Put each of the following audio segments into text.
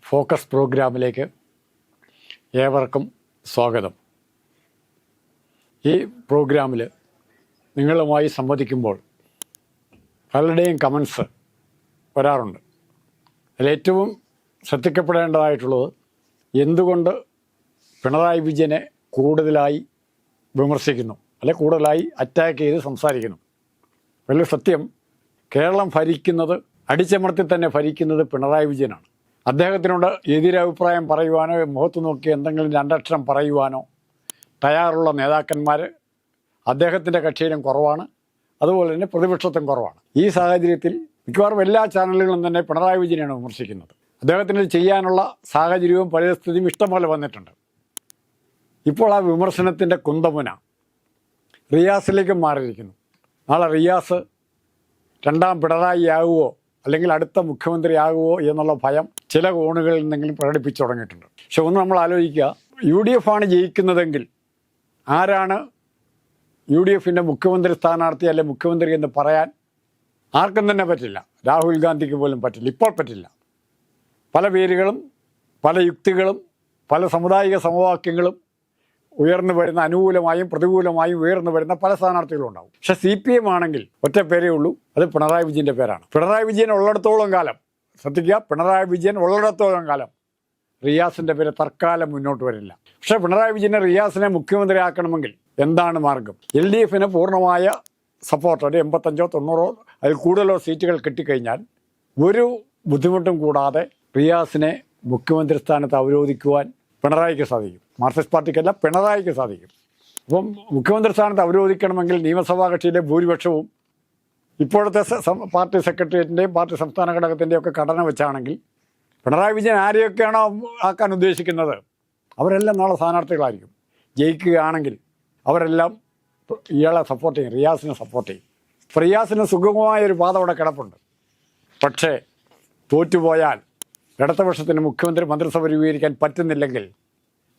Focus പ്രോഗ്രാമിലേക്ക് ഏവർക്കും സ്വാഗതം. ഈ പ്രോഗ്രാമിൽ നിങ്ങളുമായി സംവദിക്കുമ്പോൾ പലരുടെയും കമൻസ് വരാറുണ്ട്. അതിലേറ്റവും ശ്രദ്ധിക്കപ്പെടേണ്ടതായിട്ടുള്ളത് എന്തുകൊണ്ട് പിണറായി വിജയനെ കൂടുതലായി വിമർശിക്കുന്നു, അല്ലെ കൂടുതലായി അറ്റാക്ക് ചെയ്ത് സംസാരിക്കുന്നു. വലിയ സത്യം, കേരളം ഭരിക്കുന്നത്, അടിച്ചമർത്തി തന്നെ ഭരിക്കുന്നത് പിണറായി വിജയനാണ്. അദ്ദേഹത്തിനോട് എതിരഭിപ്രായം പറയുവാനോ മുഖത്ത് നോക്കി എന്തെങ്കിലും രണ്ടക്ഷരം പറയുവാനോ തയ്യാറുള്ള നേതാക്കന്മാർ അദ്ദേഹത്തിൻ്റെ കക്ഷിയിലും കുറവാണ്, അതുപോലെ തന്നെ പ്രതിപക്ഷത്തും കുറവാണ്. ഈ സാഹചര്യത്തിൽ മിക്കവാറും എല്ലാ ചാനലുകളും തന്നെ പിണറായി വിജയനെയാണ് വിമർശിക്കുന്നത്. അദ്ദേഹത്തിന് ചെയ്യാനുള്ള സാഹചര്യവും പരിസ്ഥിതിയും ഇഷ്ടംപോലെ വന്നിട്ടുണ്ട്. ഇപ്പോൾ ആ വിമർശനത്തിൻ്റെ കുന്തമുന റിയാസിലേക്ക് മാറിയിരിക്കുന്നു. നാളെ റിയാസ് രണ്ടാം പിണറായി ആകുമോ അല്ലെങ്കിൽ അടുത്ത മുഖ്യമന്ത്രി ആകുമോ എന്നുള്ള ഭയം ചില കോണുകളിൽ നിന്നെങ്കിലും പ്രകടിപ്പിച്ചു തുടങ്ങിയിട്ടുണ്ട്. പക്ഷെ ഒന്ന് നമ്മൾ ആലോചിക്കുക, UDF ആണ് ജയിക്കുന്നതെങ്കിൽ ആരാണ് UDFൻ്റെ മുഖ്യമന്ത്രി സ്ഥാനാർത്ഥി അല്ലെ മുഖ്യമന്ത്രി എന്ന് പറയാൻ ആർക്കും തന്നെ പറ്റില്ല. രാഹുൽ ഗാന്ധിക്ക് പോലും പറ്റില്ല, ഇപ്പോൾ പറ്റില്ല. പല പേരുകളും പല യുക്തികളും പല സാമുദായിക സമവാക്യങ്ങളും ഉയർന്നു വരുന്ന, അനുകൂലമായും പ്രതികൂലമായും ഉയർന്നു വരുന്ന പല സ്ഥാനാർത്ഥികളും ഉണ്ടാവും. പക്ഷെ CPM ആണെങ്കിൽ ഒറ്റ പേരേ ഉള്ളൂ, അത് പിണറായി വിജയൻ്റെ പേരാണ്. പിണറായി വിജയൻ ഉള്ളിടത്തോളം കാലം, ശ്രദ്ധിക്കുക, പിണറായി വിജയൻ ഉള്ളിടത്തോളം കാലം റിയാസിൻ്റെ പേര് തൽക്കാലം മുന്നോട്ട് വരില്ല. പക്ഷേ പിണറായി വിജയനെ റിയാസിനെ മുഖ്യമന്ത്രിയാക്കണമെങ്കിൽ എന്താണ് മാർഗം? LDFന് പൂർണ്ണമായ സപ്പോർട്ട്, ഒരു 85 90 അതിൽ കൂടുതലോ സീറ്റുകൾ കിട്ടിക്കഴിഞ്ഞാൽ ഒരു ബുദ്ധിമുട്ടും കൂടാതെ റിയാസിനെ മുഖ്യമന്ത്രി സ്ഥാനത്ത് അവരോധിക്കുവാൻ പിണറായിക്ക് സാധിക്കും. മാർക്സിസ്റ്റ് പാർട്ടിക്കല്ല, പിണറായിക്ക് സാധിക്കും. അപ്പം മുഖ്യമന്ത്രി സ്ഥാനത്ത് അവരോധിക്കണമെങ്കിൽ നിയമസഭാ കക്ഷിയിലെ ഭൂരിപക്ഷവും ഇപ്പോഴത്തെ പാർട്ടി സെക്രട്ടേറിയറ്റിൻ്റെയും പാർട്ടി സംസ്ഥാന ഘടകത്തിൻ്റെയും ഒക്കെ ഘടന വെച്ചാണെങ്കിൽ പിണറായി വിജയൻ ആരെയൊക്കെയാണോ ആക്കാൻ ഉദ്ദേശിക്കുന്നത് അവരെല്ലാം നാളെ സ്ഥാനാർത്ഥികളായിരിക്കും. ജയിക്കുകയാണെങ്കിൽ അവരെല്ലാം ഇയാളെ സപ്പോർട്ട് ചെയ്യും, റിയാസിനെ സപ്പോർട്ട് ചെയ്യും. അപ്പോൾ റിയാസിന് സുഗമമായൊരു പാത അവിടെ കിടപ്പുണ്ട്. പക്ഷേ തോറ്റുപോയാൽ ഇടതുപക്ഷത്തിന് മുഖ്യമന്ത്രി മന്ത്രിസഭ രൂപീകരിക്കാൻ പറ്റുന്നില്ലെങ്കിൽ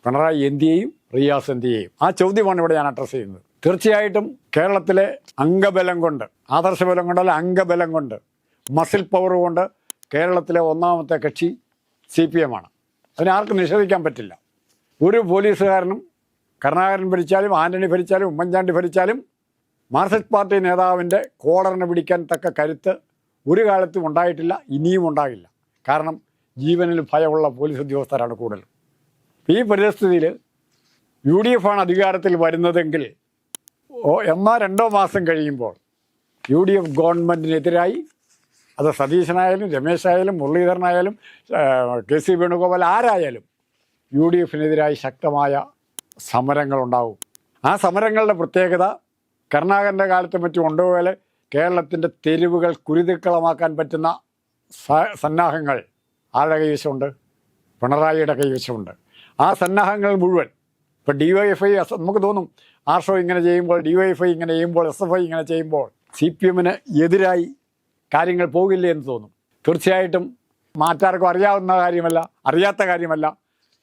പിണറായി എന്ത് ചെയ്യും, റിയാസ് എന്ത് ചെയ്യും? ആ ചോദ്യമാണ് ഇവിടെ ഞാൻ അഡ്രസ്സ് ചെയ്യുന്നത്. തീർച്ചയായിട്ടും കേരളത്തിലെ അംഗബലം കൊണ്ട്, ആദർശബലം കൊണ്ടല്ല, അംഗബലം കൊണ്ട്, മസിൽ പവർ കൊണ്ട് കേരളത്തിലെ ഒന്നാമത്തെ കക്ഷി CPM ആണ്. അതിനെ ആർക്കും നിഷേധിക്കാൻ പറ്റില്ല. ഒരു പോലീസുകാരനും കരുണാകരൻ ഭരിച്ചാലും ആന്റണി ഭരിച്ചാലും ഉമ്മൻചാണ്ടി ഭരിച്ചാലും മാർക്സിസ്റ്റ് പാർട്ടി നേതാവിൻ്റെ കോളറിനെ പിടിക്കാൻ തക്ക കരുത്ത് ഒരു കാലത്തും ഉണ്ടായിട്ടില്ല, ഇനിയും ഉണ്ടാകില്ല. കാരണം ജീവനിൽ ഭയമുള്ള പോലീസ് ഉദ്യോഗസ്ഥരാണ് കൂടുതലും. ഈ പരിസ്ഥിതിയിൽ UDF ആണ് അധികാരത്തിൽ വരുന്നതെങ്കിൽ 1-2 മാസം കഴിയുമ്പോൾ UDF ഗവൺമെൻറ്റിനെതിരായി, അത് സതീശനായാലും രമേശായാലും മുരളീധരനായാലും KC വേണുഗോപാൽ ആരായാലും UDFനെതിരായി ശക്തമായ സമരങ്ങളുണ്ടാവും. ആ സമരങ്ങളുടെ പ്രത്യേകത കരുണാകരൻ്റെ കാലത്ത് മറ്റും കൊണ്ടുപോലെ കേരളത്തിൻ്റെ തെരുവുകൾ കുരുതിക്കളമാക്കാൻ പറ്റുന്ന സന്നാഹങ്ങൾ ആരുടെ കൈവശമുണ്ട്? പിണറായിയുടെ കൈവശമുണ്ട്. ആ സന്നാഹങ്ങൾ മുഴുവൻ ഇപ്പോൾ DYFI, നമുക്ക് തോന്നും ആർഷോ ഇങ്ങനെ ചെയ്യുമ്പോൾ, DYFI ഇങ്ങനെ ചെയ്യുമ്പോൾ, SFI ഇങ്ങനെ ചെയ്യുമ്പോൾ CPMന് എതിരായി കാര്യങ്ങൾ പോകില്ലേ എന്ന് തോന്നും. തീർച്ചയായിട്ടും മാറ്റാർക്കും അറിയാത്ത കാര്യമല്ല.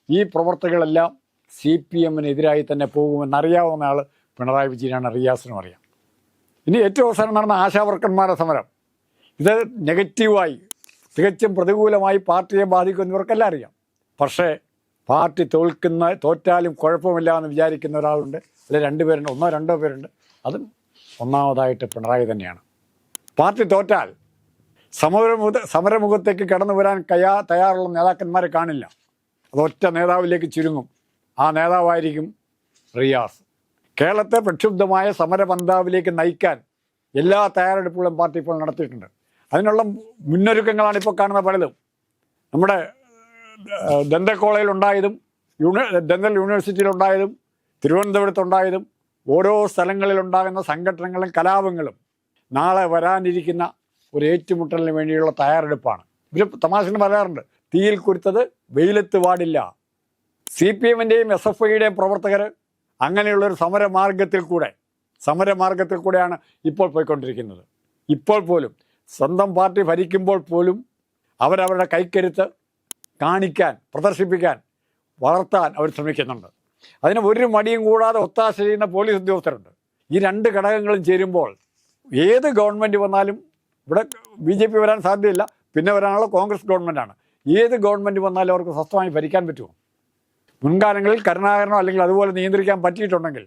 ഈ പ്രവർത്തകളെല്ലാം CPMനെതിരായി തന്നെ പോകുമെന്നറിയാവുന്ന ആൾ പിണറായി വിജയനാണ്, റിയാസിനും അറിയാം. ഇനി ഏറ്റവും അവസാനം നടന്ന ആശാവർക്കന്മാരുടെ സമരം, ഇത് നെഗറ്റീവായി തികച്ചും പ്രതികൂലമായി പാർട്ടിയെ ബാധിക്കുന്നവർക്കെല്ലാം അറിയാം. പക്ഷേ പാർട്ടി തോറ്റാലും കുഴപ്പമില്ല എന്ന് വിചാരിക്കുന്ന ഒരാളുണ്ട്, അല്ലെങ്കിൽ 2 പേരുണ്ട്, 1-2 പേരുണ്ട്. അതും ഒന്നാമതായിട്ട് പിണറായി തന്നെയാണ്. പാർട്ടി തോറ്റാൽ സമരമുഖത്തേക്ക് കടന്നു വരാൻ തയ്യാറുള്ള നേതാക്കന്മാരെ കാണില്ല. അതൊറ്റ നേതാവിലേക്ക് ചുരുങ്ങും. ആ നേതാവായിരിക്കും റിയാസ്. കേരളത്തെ പ്രക്ഷുബ്ധമായ സമരപന്താവിലേക്ക് നയിക്കാൻ എല്ലാ തയ്യാറെടുപ്പുകളും പാർട്ടി ഇപ്പോൾ നടത്തിയിട്ടുണ്ട്. അതിനുള്ള മുന്നൊരുക്കങ്ങളാണ് ഇപ്പോൾ കാണുന്ന പലതും. നമ്മുടെ ദന്തൽ കോളേജിലുണ്ടായതും ദന്തൽ യൂണിവേഴ്സിറ്റിയിലുണ്ടായതും തിരുവനന്തപുരത്തുണ്ടായതും ഓരോ സ്ഥലങ്ങളിലുണ്ടാകുന്ന സംഘടനകളും കലാപങ്ങളും നാളെ വരാനിരിക്കുന്ന ഒരു ഏറ്റുമുട്ടലിന് വേണ്ടിയുള്ള തയ്യാറെടുപ്പാണ്. ഇവർ തമാശന് പറയാറുണ്ട്, തീയിൽ കുരുത്തത് വെയിലത്ത് പാടില്ല. CPMൻ്റെയും SFIയുടെയും പ്രവർത്തകർ അങ്ങനെയുള്ളൊരു സമരമാർഗത്തിൽ കൂടെയാണ് ഇപ്പോൾ പോയിക്കൊണ്ടിരിക്കുന്നത്. ഇപ്പോൾ പോലും സ്വന്തം പാർട്ടി ഭരിക്കുമ്പോൾ പോലും അവരവരുടെ കൈക്കരുത്ത് കാണിക്കാൻ, പ്രദർശിപ്പിക്കാൻ, വളർത്താൻ അവർ ശ്രമിക്കുന്നുണ്ട്. അതിന് ഒരു മടിയും കൂടാതെ ഒത്താശ ചെയ്യുന്ന പോലീസ് ഉദ്യോഗസ്ഥരുണ്ട്. ഈ 2 ഘടകങ്ങളും ചേരുമ്പോൾ ഏത് ഗവൺമെൻറ് വന്നാലും, ഇവിടെ BJP വരാൻ സാധ്യതയില്ല, പിന്നെ വരാനുള്ള കോൺഗ്രസ് ഗവൺമെൻറ്റാണ്. ഏത് ഗവൺമെൻറ് വന്നാലും അവർക്ക് സ്വസ്ഥമായി ഭരിക്കാൻ പറ്റുമോ? മുൻകാലങ്ങളിൽ കരുണാകരനോ അല്ലെങ്കിൽ അതുപോലെ നിയന്ത്രിക്കാൻ പറ്റിയിട്ടുണ്ടെങ്കിൽ,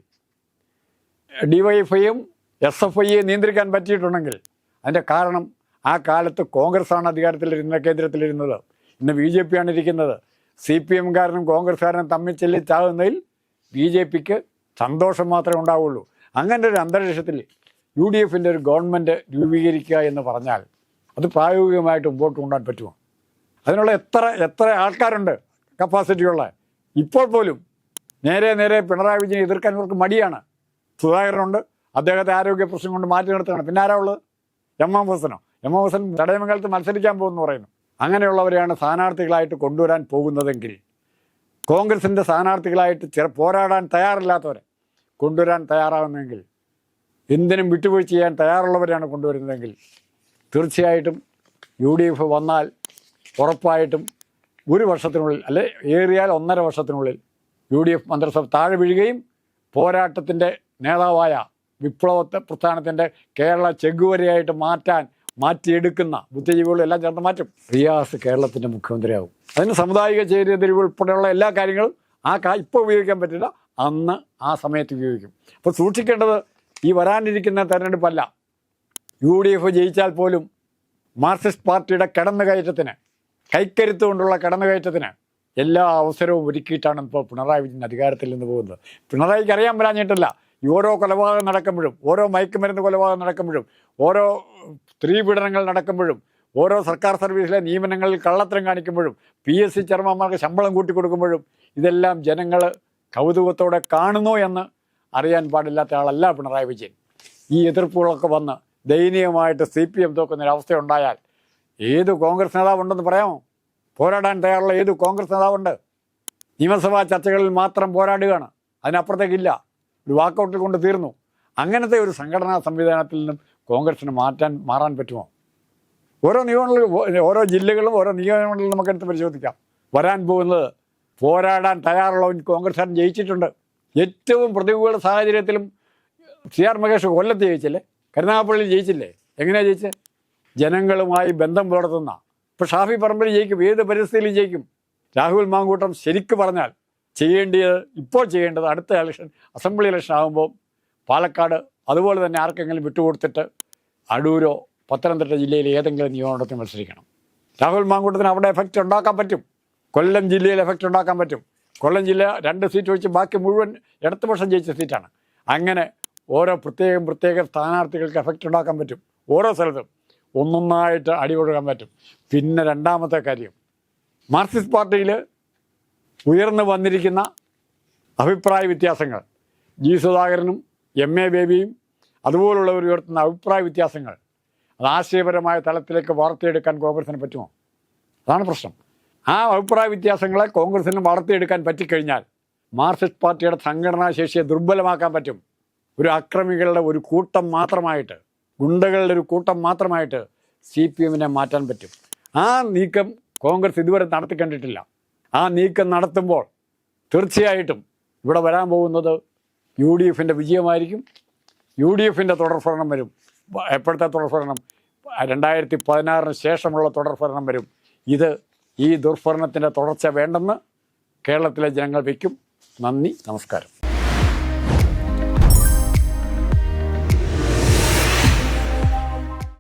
DYFIയും SFIയെ നിയന്ത്രിക്കാൻ പറ്റിയിട്ടുണ്ടെങ്കിൽ അതിൻ്റെ കാരണം ആ കാലത്ത് കോൺഗ്രസ്സാണ് അധികാരത്തിലിരുന്നത്, കേന്ദ്രത്തിലിരുന്നത്. ഇന്ന് BJP ആണ് ഇരിക്കുന്നത്. CPM-കാരനും കോൺഗ്രസ്സുകാരനും തമ്മിൽ ചെല്ലിച്ചാകുന്നതിൽ BJPക്ക് സന്തോഷം മാത്രമേ ഉണ്ടാവുള്ളൂ. അങ്ങനെ ഒരു അന്തരീക്ഷത്തിൽ UDFൻ്റെ ഒരു ഗവൺമെൻറ് രൂപീകരിക്കുക എന്ന് പറഞ്ഞാൽ അത് പ്രായോഗികമായിട്ട് മുമ്പോട്ട് കൊണ്ടുപോകാൻ പറ്റുമോ? അതിനുള്ള എത്ര ആൾക്കാരുണ്ട് കപ്പാസിറ്റിയുള്ള. ഇപ്പോൾ പോലും നേരെ പിണറായി വിജയനെ എതിർക്കാൻ ഇവർക്ക് മടിയാണ്. സുധാകരനുണ്ട്, അദ്ദേഹത്തെ ആരോഗ്യ പ്രശ്നം കൊണ്ട് മാറ്റി നിർത്തുകയാണ്. പിന്നെ ആരാ ഉള്ളത്? എം എം ഹസൻ ചടയമംഗലത്ത് മത്സരിക്കാൻ പോകുമെന്ന് പറയുന്നു. അങ്ങനെയുള്ളവരെയാണ് സ്ഥാനാർത്ഥികളായിട്ട് കൊണ്ടുവരാൻ പോകുന്നതെങ്കിൽ, കോൺഗ്രസിൻ്റെ സ്ഥാനാർത്ഥികളായിട്ട് പോരാടാൻ തയ്യാറില്ലാത്തവരെ കൊണ്ടുവരാൻ തയ്യാറാകുന്നെങ്കിൽ, എന്തിനും വിട്ടുവീഴ്ച ചെയ്യാൻ തയ്യാറുള്ളവരെയാണ് കൊണ്ടുവരുന്നതെങ്കിൽ, തീർച്ചയായിട്ടും UDF വന്നാൽ ഉറപ്പായിട്ടും ഒരു വർഷത്തിനുള്ളിൽ, അല്ലെ ഏറിയാൽ 1.5 വർഷത്തിനുള്ളിൽ UDF മന്ത്രിസഭ താഴെ വീഴുകയും പോരാട്ടത്തിൻ്റെ നേതാവായ വിപ്ലവ പ്രസ്ഥാനത്തിൻ്റെ കേരള ചെഗുവരയായിട്ട് മാറ്റിയെടുക്കുന്ന ബുദ്ധിജീവികളും എല്ലാം ചേർന്ന് മാറ്റും. റിയാസ് കേരളത്തിൻ്റെ മുഖ്യമന്ത്രിയാകും. അതിന് സാമുദായിക ചേരിതിരിവ് ഉൾപ്പെടെയുള്ള എല്ലാ കാര്യങ്ങളും ഇപ്പോൾ ഉപയോഗിക്കാൻ പറ്റില്ല, അന്ന് ആ സമയത്ത് ഉപയോഗിക്കും. അപ്പോൾ സൂക്ഷിക്കേണ്ടത് ഈ വരാനിരിക്കുന്ന തെരഞ്ഞെടുപ്പല്ല. UDF ജയിച്ചാൽ പോലും മാർക്സിസ്റ്റ് പാർട്ടിയുടെ കടന്നുകയറ്റത്തിന്, കൈക്കരുത്ത് കൊണ്ടുള്ള കടന്നുകയറ്റത്തിന് എല്ലാ അവസരവും ഒരുക്കിയിട്ടാണ് ഇപ്പോൾ പിണറായി വിജയൻ അധികാരത്തിൽ നിന്ന് പോകുന്നത്. പിണറായിക്ക് അറിയാൻ പറ്റാഞ്ഞിട്ടല്ല. ഈ ഓരോ കൊലപാതകം നടക്കുമ്പോഴും, ഓരോ മയക്കുമരുന്ന് കൊലപാതകം നടക്കുമ്പോഴും, ഓരോ സ്ത്രീപീഡനങ്ങൾ നടക്കുമ്പോഴും, ഓരോ സർക്കാർ സർവീസിലെ നിയമനങ്ങളിൽ കള്ളത്തരം കാണിക്കുമ്പോഴും, PSC ചെയർമാന്മാർക്ക് ശമ്പളം കൂട്ടിക്കൊടുക്കുമ്പോഴും ഇതെല്ലാം ജനങ്ങൾ കൗതുകത്തോടെ കാണുന്നു എന്ന് അറിയാൻ പാടില്ലാത്ത ആളല്ല പിണറായി വിജയൻ. ഈ എതിർപ്പുകളൊക്കെ വന്ന് ദയനീയമായിട്ട് CPM തോക്കുന്നൊരവസ്ഥയുണ്ടായാൽ ഏത് കോൺഗ്രസ് നേതാവുണ്ടെന്ന് പറയാമോ? പോരാടാൻ തയ്യാറുള്ള ഏത് കോൺഗ്രസ് നേതാവുണ്ട്? നിയമസഭാ ചർച്ചകളിൽ മാത്രം പോരാടുകയാണ്, അതിനപ്പുറത്തേക്കില്ല. ഒരു വാക്കൗട്ടിൽ കൊണ്ട് തീർന്നു. അങ്ങനത്തെ ഒരു സംഘടനാ സംവിധാനത്തിൽ നിന്നും കോൺഗ്രസിന് മാറാൻ പറ്റുമോ? ഓരോ ജില്ലകളും ഓരോ നിയോജകമണ്ഡലം നമുക്കെടുത്ത് പരിശോധിക്കാം. വരാൻ പോകുന്നത് പോരാടാൻ തയ്യാറുള്ളവൻ കോൺഗ്രസ്സുകാരൻ ജയിച്ചിട്ടുണ്ട്. ഏറ്റവും പ്രതികൂല സാഹചര്യത്തിലും CR മഹേഷ് കൊല്ലത്ത് ജയിച്ചില്ലേ? കരുനാഗപ്പള്ളിയിൽ ജയിച്ചില്ലേ? എങ്ങനെയാണ് ജയിച്ചത്? ജനങ്ങളുമായി ബന്ധം പുലർത്തുന്ന. ഇപ്പോൾ ഷാഫി പറമ്പിൽ ജയിക്കും, ഏത് പരിസ്ഥിതിയിലും ജയിക്കും. രാഹുൽ മാങ്കൂട്ടം ശരിക്ക് പറഞ്ഞാൽ ഇപ്പോൾ ചെയ്യേണ്ടത് അടുത്ത ഇലക്ഷൻ, അസംബ്ലി ഇലക്ഷൻ ആകുമ്പോൾ പാലക്കാട് അതുപോലെ തന്നെ ആർക്കെങ്കിലും വിട്ടുകൊടുത്തിട്ട് അടൂരോ പത്തനംതിട്ട ജില്ലയിലെ ഏതെങ്കിലും നിയമമണ്ഡലത്തിൽ മത്സരിക്കണം. രാഹുൽ മാങ്കൂട്ടത്തിന് അവിടെ എഫക്റ്റ് ഉണ്ടാക്കാൻ പറ്റും. കൊല്ലം ജില്ലയിൽ എഫക്റ്റ് ഉണ്ടാക്കാൻ പറ്റും. കൊല്ലം ജില്ല 2 സീറ്റ് ഒഴിച്ച് ബാക്കി മുഴുവൻ ഇടതുപക്ഷം ജയിച്ച സീറ്റാണ്. അങ്ങനെ ഓരോ പ്രത്യേക സ്ഥാനാർത്ഥികൾക്ക് എഫക്റ്റ് ഉണ്ടാക്കാൻ പറ്റും. ഓരോ സ്ഥലത്തും ഒന്നൊന്നായിട്ട് അടികൊടുക്കാൻ പറ്റും. പിന്നെ രണ്ടാമത്തെ കാര്യം, മാർക്സിസ്റ്റ് പാർട്ടിയിൽ ഉയർന്നു വന്നിരിക്കുന്ന അഭിപ്രായ വ്യത്യാസങ്ങൾ, സുധാകരനും MA ബേബിയും അതുപോലുള്ളവർ ഉയർത്തുന്ന അഭിപ്രായ വ്യത്യാസങ്ങൾ അത് ആശയപരമായ തലത്തിലേക്ക് വളർത്തിയെടുക്കാൻ കോൺഗ്രസിന് പറ്റുമോ? അതാണ് പ്രശ്നം. ആ അഭിപ്രായ വ്യത്യാസങ്ങളെ കോൺഗ്രസിന് വളർത്തിയെടുക്കാൻ പറ്റിക്കഴിഞ്ഞാൽ മാർക്സിസ്റ്റ് പാർട്ടിയുടെ സംഘടനാ ശേഷിയെ ദുർബലമാക്കാൻ പറ്റും. ഒരു അക്രമികളുടെ ഒരു കൂട്ടം മാത്രമായിട്ട്, ഗുണ്ടകളുടെ ഒരു കൂട്ടം മാത്രമായിട്ട് CPMനെ മാറ്റാൻ പറ്റും. ആ നീക്കം കോൺഗ്രസ് ഇതുവരെ നടത്തിക്കണ്ടിട്ടില്ല. ആ നീക്കം നടത്തുമ്പോൾ തീർച്ചയായിട്ടും ഇവിടെ വരാൻ പോകുന്നത് UDFൻ്റെ വിജയമായിരിക്കും. UDFൻ്റെ തുടർഭരണം വരും. എപ്പോഴത്തെ തുടർഭരണം? 2016 ശേഷമുള്ള തുടർഭരണം വരും. ഈ ദുർഭരണത്തിൻ്റെ തുടർച്ച വേണ്ടെന്ന് കേരളത്തിലെ ജനങ്ങൾ വയ്ക്കും. നന്ദി, നമസ്കാരം.